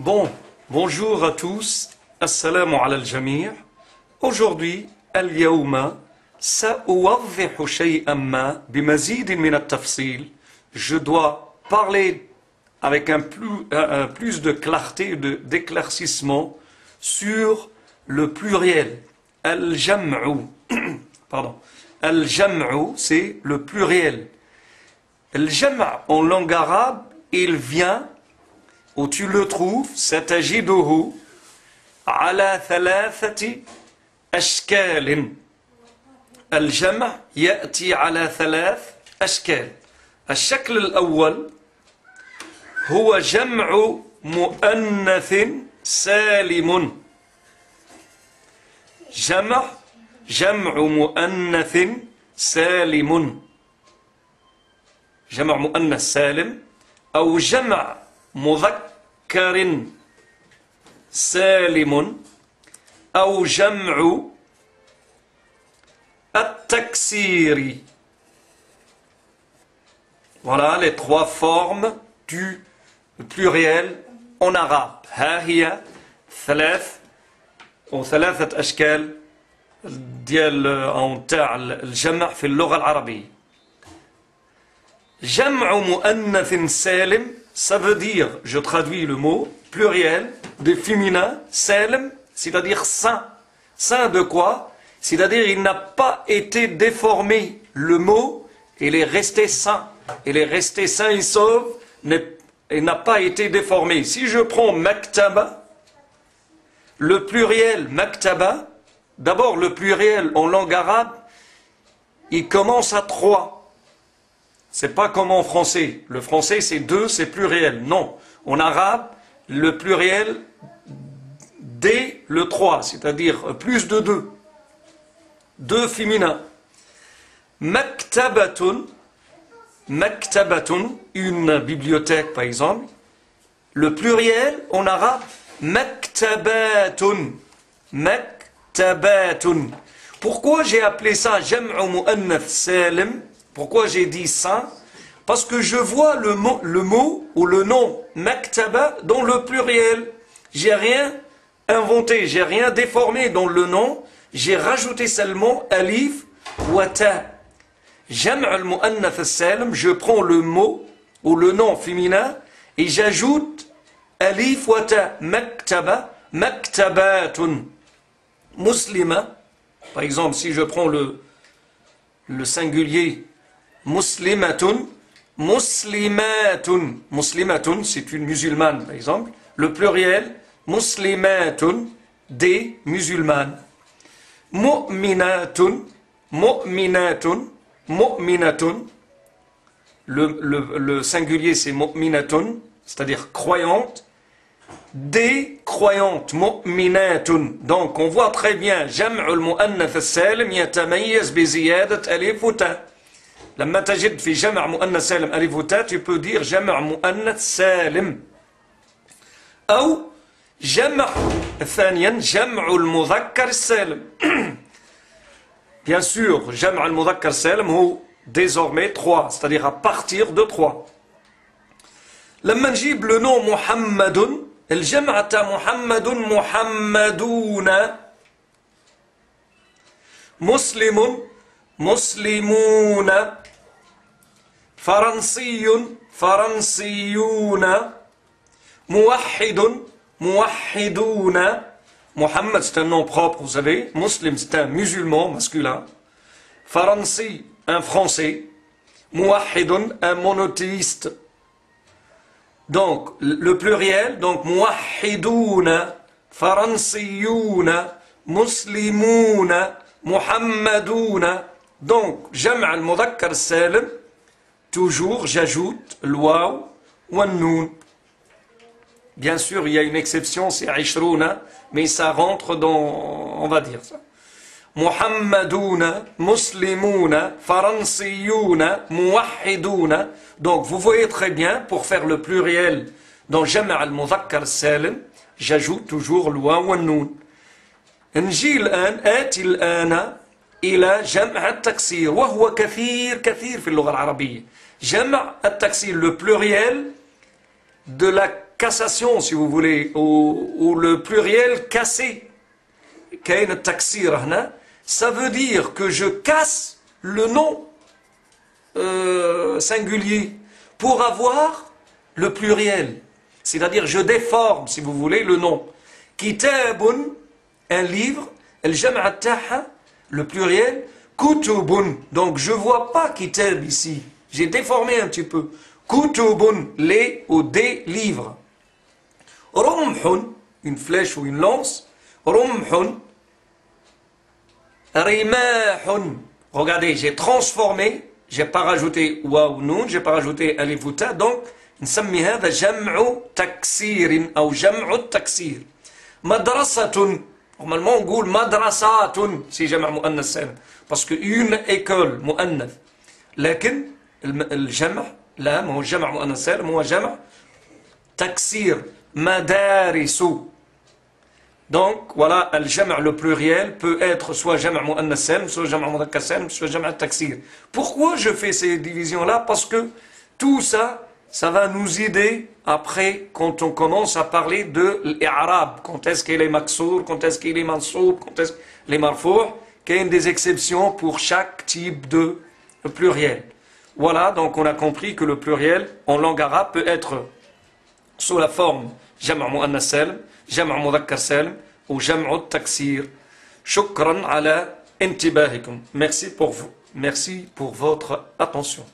Bon, bonjour à tous. Assalamu ala al-jami'. Aujourd'hui, al-yawma, sa'uwaddihu shay'an ma bimazid min at-tafsil. Je dois parler avec plus de clarté, d'éclaircissement sur le pluriel. Al-jam'u. Pardon. Al-jam'u, c'est le pluriel. Al-jam' en langue arabe, il vient, où tu le trouves, satajiduhu ala thalathati ashkal. الجمع يأتي على ثلاث أشكال. الشكل الأول هو جمع مؤنث سالم. جمع مؤنث سالم. جمع مؤنث سالم أو جمع مذكر سالم أو جمع التكسير. Voilà les trois formes du pluriel en arabe. ها هي ثلاثة أشكال ديال أو تاع الجمع في اللغة العربية. جمع مؤنث سالم, ça veut dire, je traduis le mot, pluriel, de féminin, salim, c'est-à-dire saint. Saint de quoi? C'est-à-dire il n'a pas été déformé. Le mot, il est resté saint. Il est resté sain et sauf, il n'a pas été déformé. Si je prends maktaba, le pluriel maktaba, d'abord le pluriel en langue arabe, il commence à 3. C'est pas comme en français. Le français c'est 2, c'est pluriel. Non. En arabe, le pluriel dès le 3, c'est-à-dire plus de 2. 2 féminins. Maktabatun, maktabatun, une bibliothèque par exemple. Le pluriel en arabe, maktabatun. Maktabatun. Pourquoi j'ai appelé ça jam'u mu'annath salim? Pourquoi j'ai dit ça? Parce que je vois le mot ou le nom maktaba dans le pluriel. J'ai rien inventé, j'ai rien déformé dans le nom. J'ai rajouté seulement alif wa ta. Jam' al-mu'annath al-salim, je prends le mot ou le nom féminin et j'ajoute alif wa ta. Maktaba, maktabatun. Muslima, par exemple, si je prends le singulier, muslimatun, muslimatun. Muslimatun, c'est une musulmane, par exemple. Le pluriel, muslimatun, des musulmanes. Mu'minatun, mu'minatun, mu'minatun. Le singulier c'est mu'minatun, c'est-à-dire croyante. Des croyantes, mu'minatun. Donc on voit très bien, jam'u al-mu'annath al-salim yatamayaz bi ziyadat alif wa ta. لما تجد في جمع مؤنث سالم ألف وتاء, tu peux dire جمع مؤنث سالم. أو جمع ثانيا جمع المذكر السالم. Bien sûr, جمع المذكر السالم هو désormais 3, c'est-à-dire à partir de 3. لما نجيب le nom محمد, الجمع تاع محمد محمدون. مسلم مسلمون. فرنسي فرنسيون. موحد موحدون. Mohammed c'est un nom propre, vous savez. Muslim c'est un musulman masculin. Faransi, un français. Muwahhidun, un monothéiste. Donc le pluriel, donc muwahhidouna, faransiyouna, muslimouna, muhammadouna. Donc jam' al-mudhakkar salim, toujours j'ajoute le waw ou le noun. Bien sûr, il y a une exception, c'est Aishrouna, mais ça rentre dans, on va dire ça. Muhammadouna, Muslimouna, Faransiyouna, Muwahhidouna. Donc, vous voyez très bien, pour faire le pluriel dans Jam' al-Mudhakkar salim, j'ajoute toujours le waw wa noun. نجي الآن آتي الآن إلى جمع التكسير وهو كثير في اللغة العربية. جمع التكسير, le pluriel de la cassation, si vous voulez, ou le pluriel cassé. كاين التكسير هنا. Ça veut dire que je casse le nom singulier pour avoir le pluriel. C'est-à-dire je déforme, si vous voulez, le nom. Kitabun, un livre, الجمع تاعها, le pluriel, kutubun. Donc je vois pas kitab ici. J'ai déformé un petit peu. Kutubun, les ou des livres. Rumhun, une flèche ou une lance. Rumhun. Rimahun. Regardez, j'ai transformé, j'ai pas rajouté waw noun, j'ai pas rajouté alif ou ta, donc نسمي هذا جمع تكسير أو جمع التكسير. مدرسة. Normalement on dit مدرسات si جمع مؤنث سالم parce que une école مؤنث. لكن الجمع لا ما هو جمع مؤنث سالم هو جمع تكسير مدارس. Donc voilà, le jama' le pluriel peut être soit jama' mu'annas salim, soit jama' mudhakkar salim, soit jama' taksir. Pourquoi je fais ces divisions-là? Parce que tout ça, ça va nous aider après quand on commence à parler de l'Arab. Quand est-ce qu'il est maksour, quand est-ce qu'il est mansoub, quand est-ce qu'il est marfou', qu'il y a des exceptions pour chaque type de pluriel. Voilà, donc on a compris que le pluriel en langue arabe peut être sous la forme jama' mu'annas salim, جمع مذكر سالم وجمع التكسير. شكرا على انتباهكم. Merci pour vous. Merci pour votre attention.